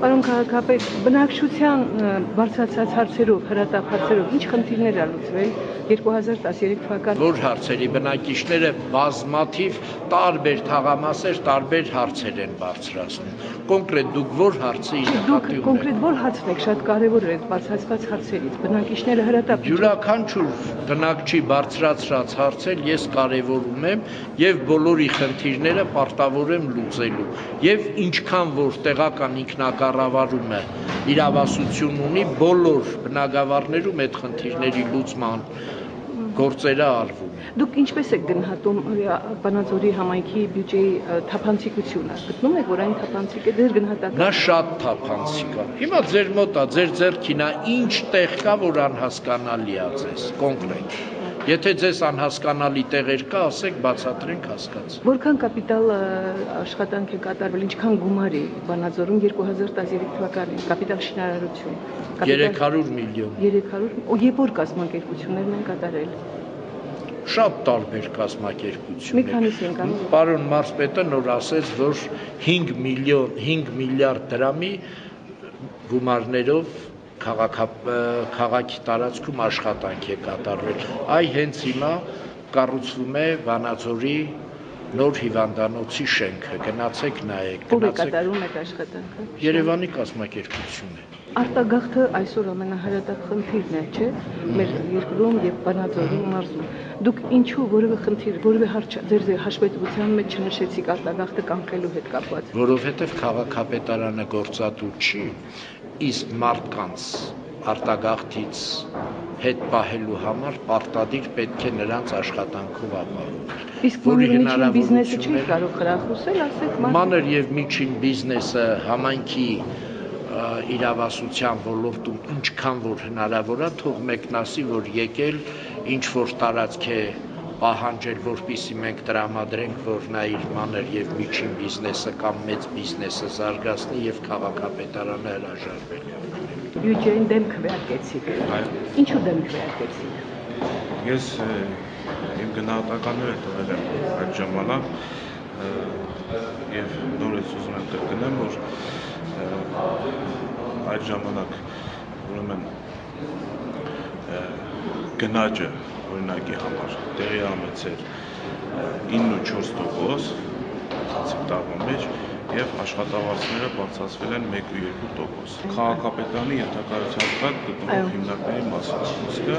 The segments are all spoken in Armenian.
Պարոն քաղաքապետ, բնակչության բարձրացած հարցերով, հրատապ հարցերով ինչ խնդիրներ ա լուծվել 2013 թվականին։ Որ հարցերի բնակիչները բազմաթիվ տարբեր թաղամասեր, տարբեր հարցեր են բարձրացնում։ Կոնկրետ դուք որ հարցը Դուք կոնկրետ որ հարցն եք շատ կարևոր է բարձրացված հարցերից, բնակիչները հրատապ։ Յուրաքանչյուր բնակչի բարձրացրած հարցեր ես կարևորում եմ եւ բոլորի խնդիրները պարտավոր եմ լուծելու եւ ինչքան որ տեղական ինքնակառավարումը իրավասություն ունի բոլոր բնակավարներում այդ խնդիրների լուծման գործերը արվում են։ Դուք ինչպես եք գնահատում Վանաձորի համայնքի բյուջեի թափանցիկությունը։ Գտնում եք, որ այն թափանցիկ է, ձեր գնահատականը։ Նա շատ թափանցիկ է։ Հիմա ձեր մոտ է, ձեր ձեռքին է, ինչ տեղ կա, որ անհասկանալի է ձեզ, կոնկրետ։ Եթե ձեզ անհասկանալի տեղեր կա, ասեք, բացատրենք, հասկացեք։ Որքան կապիտալ աշխատանք է կատարվել, ինչքան գումար է Վանաձորում 2013 թվականին, կապիտալ շինարարություն։ 300 միլիոն։ 300, եւ որ կազմակերպություններն են կատարել։ Շատ տարբեր կազմակերպություններ։ Մի քանիսի են կանում։ Պարոն մարզպետը նոր ասեց, որ 5 միլիարդ դրամի գումարներով քաղաքի տարածքում աշխատանք է կատարվել։ Այ հենց հիմա կառուցվում է Վանաձորի նոր հիվանդանոցի շենքը, գնացեք նայեք, Ով է կատարում այդ աշխատանքը։ Երևանի կազմակերպությունն է։ Արտագաղթը այսօր ամենահրատապ խնդիրն է, չէ՞, մեր երկրում եւ Վանաձորում մարզում։ Դուք ինչու որևէ խնդիր, որևէ հարց ձեր հաշվետվության մեջ չնշեցիք արտագաղթը կանխելու հետ կապված։ Որովհետեւ քաղաքապետարանը գործատու չի, իսկ մարդկանց արտագաղթից հետ պահելու համար պարտադիր պետք է նրանց աշխատանքով ապահովել։ Իսկ մանր բիզնեսը չի կարող խրախուսել, ասեք, մանր եւ միջին բիզնեսը համայնքի իրավասության ոլորտում ինչքան որ հնարավոր է, թող մեկնասի, որ եկել ինչ որ տարածք է պահանջել, որպեսզի մենք տրամադրենք, որ նա իր մանր եւ միջին բիզնեսը կամ մեծ բիզնեսը զարգացնի եւ քաղաքապետարանը հրաժարվել է։ Բյուջեին դեմ քվեարկեցիք։ Ինչու դեմ քվեարկեցիք։ Ես իմ գնահատականները տվել եմ այդ ժամանակ եւ նորից ուզում եմ կրկնեմ, որ այդ ժամանակ ուրեմն գնաճը օրինակի համար տեղի ունեցել 9.4% տարվա մեջ եւ աշխատավարձները բարձրացվել են 1.2%։ Քաղաքապետարանի ենթակայության տակ գտնվող հիմնարկների մասին խոսքը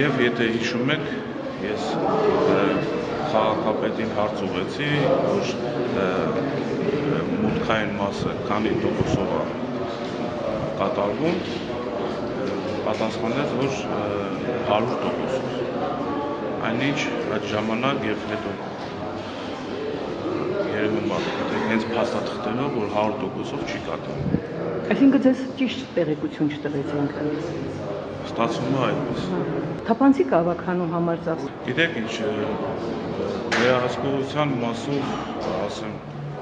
եւ եթե հիշում եք, ես քաղաքապետին հարց ուղղեցի, որ մուտքային մասը քանի տոկոսով է կատարվում, պատասխանեց, որ 100%։ Այնինչ այդ ժամանակ եւ հետո երևում է, հենց փաստաթղթերով, որ 100%-ով չի կատարվում։ Այսինքն ձեզ ճիշտ տեղեկություն չտվեցինք։ Ստացվում է այդպես։ Թափանցիկ ավականու համար ծախս։ Գիտեք ինչ, վերահսկողության մասով ասեմ,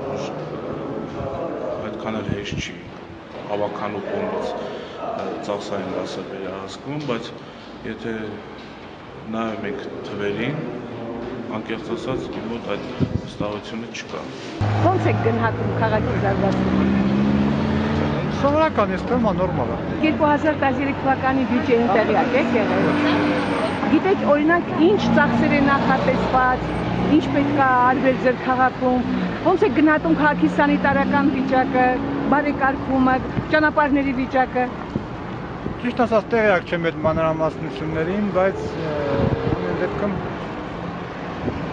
որ այդքան էլ հեշտ չի ավականու կողմից ծախսային մասը վերահսկվում, բայց եթե նայում եք թվերին, անկեղծ ասած, իմ մոտ այդ վստահությունը չկա։ Ո՞նց եք գնահատում քաղաքի զարգացումը։ Սովորական է, ստում է նորմալ է։ 2013 թվականի բյուջեին տեղյակ եք եղել։ Գիտեք, օրինակ, ինչ ծախսեր են նախատեսված, ինչ պետք է արվեր ձեր քաղաքում, ո՞նց եք գնահատում քաղաքի սանիտարական վիճակը, բարեկարգումը, ճանապարհների վիճակը։ Ճիշտ ասած տեղյակ չեմ այդ մանրամասնություններին, բայց ամեն դեպքում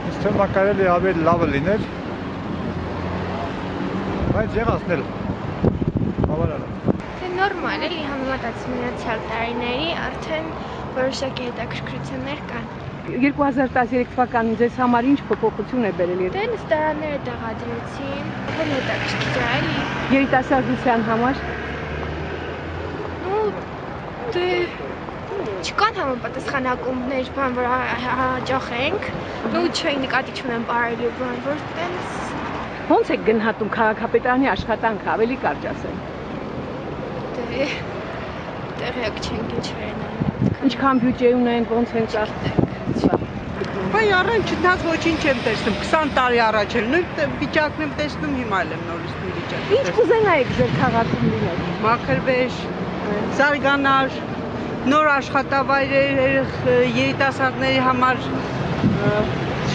ինձ թվում է կարելի ավելի լավը լիներ, բայց եղածն էլ բավարար է։ Նորմալ էլի համեմատած մնացյալ տարիների արդեն որոշակի հետաքրքրություններ կան։ 2013 թվականին ձեզ համար ինչ փոփոխություն է բերել։ Դե նստարանները տեղադրեցին, ավելի հետաքրքիր է էլի։ Երիտասարդության համար դե չկան համապատասխան ակումբներ, բան որ հաճախ ենք, չէի նկատի չունեմ բարելի բան, որ տենց։ Ո՞նց եք գնահատում քաղաքապետարանի աշխատանքը, ավելի կարճ ասեմ։ Դե տեղյակ չենք ինչ վերնան։ Ինչքան բյուջե ունեն, ոնց են ծախսել։ Բայ առաջ չնայած ոչինչ չեմ տեսնում 20 տարի առաջ էլ նույն վիճակն եմ տեսնում հիմա էլ եմ նորից նույն վիճակը Ինչ կուզենայիք ձեր քաղաքում լինել։ մաքրվեշ զարգանար նոր աշխատավայրեր երիտասարդների համար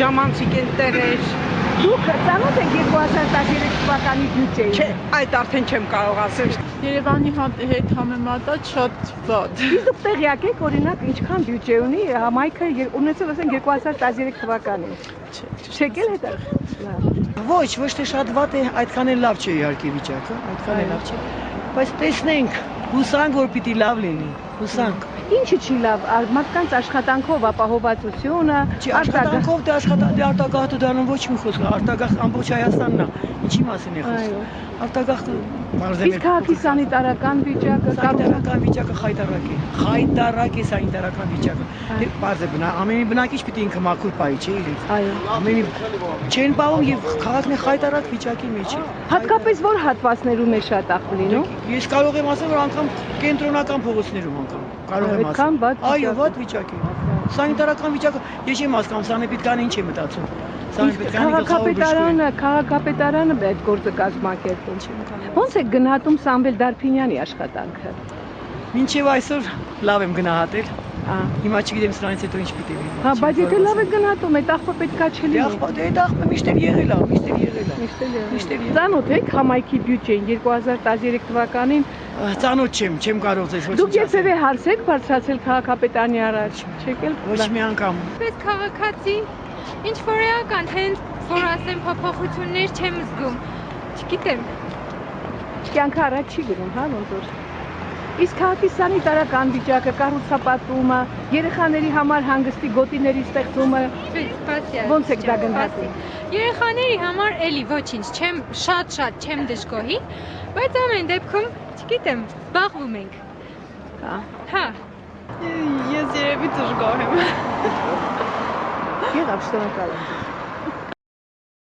ժամանցիկ են տեղեր Դուք ծանոթ եք 2013 թվականի բյուջեին։ Չէ, այդ արդեն չեմ կարող ասել Երևանի հետ համեմատած շատ վատ։ Իսկ դուք տեղյակ եք, օրինակ, ինչքան բյուջե ունի համայնքը ունեցել ասենք 2013 թվականին։ Չեք էլ հետը։ Ոչ թե շատ վատ է, այդքան էլ լավ չէ իհարկե վիճակը, այդքան էլ լավ չէ։ Բայց տեսնենք, հուսանք, որ պիտի լավ լինի, հուսանք։ Ինչը չի լավ, մարդկանց աշխատանքով ապահովվածությունը, Չի աշխատանքով դե արտագաղթը դառնում ոչ մի խոսք, արտագաղթ ամբողջ Հայաստանն է։ Ինչի մասին է խոսքը։ Արտագաղթը մարզել է։ Իսկ քաղաքի սանիտարական վիճակը, սանիտարական վիճակը խայտարակ է։ Խայտարակ է սանիտարական վիճակը։ Դե բարձ է ամենի բնակիչ պիտի ինքը մաքուր պահի, չէ՞ իրենց։ Այո։ Ամենի չեն պահում եւ քաղաքն է խայտարակ վիճակի մեջ է։ Հատկապես որ հատվածներում է շատ ախ լինում։ Ես կարող եմ ասել, որ անգամ կենտրոնական փողոցներում անգամ կարող եմ Այդքան ասել։ վատ Այո, վատ վիճակ է։ Սանիտարական վիճակը, ես չեմ հասկանում, սանեպիդկանը ինչ է մտածում։ Քաղաքապետարանը այդ գործը կազմակերպում։ Ոնց է գնահատում Սամվել Դարփինյանի աշխատանքը։ Մինչև այսօր լավ եմ գնահատել։ Հիմա չգիտեմ սրանից հետո ինչ պիտի լինի։ Հա, բայց եթե լավ է գնահատում, այդ աղբը պետքա չլինի։ Այդ աղբը միշտ եղել է, միշտ եղել է։ Ծանոթ եք համայնքի բյուջեին 2013 թվականին։ Ծանոթ չեմ կարող ձեզ ոչ։ Դուք երբևէ հարց եք բարձրացել քաղաքապետարանի առաջ, չեք էլ։ Ոչ մի անգամ։ Պես քաղաքացի ինչ որ էական հենց որ ասեմ փոփոխություններ չեմ զգում չգիտեմ Կյանքը առաջ չի գնում, հա, ոնց որ։ Իսկ քաղաքի սանիտարական վիճակը, կառուցապատումը, երեխաների համար հանգստի գոտիների ստեղծումը ոնց եք դա գնահատում։ Երեխաների համար էլի ոչինչ չեմ շատ չեմ դժգոհի, բայց ամեն դեպքում չգիտեմ, զբաղվում ենք։ Հա։ Ես երևի դժգոհ եմ։ Եղավ, շնորհակալ եմ։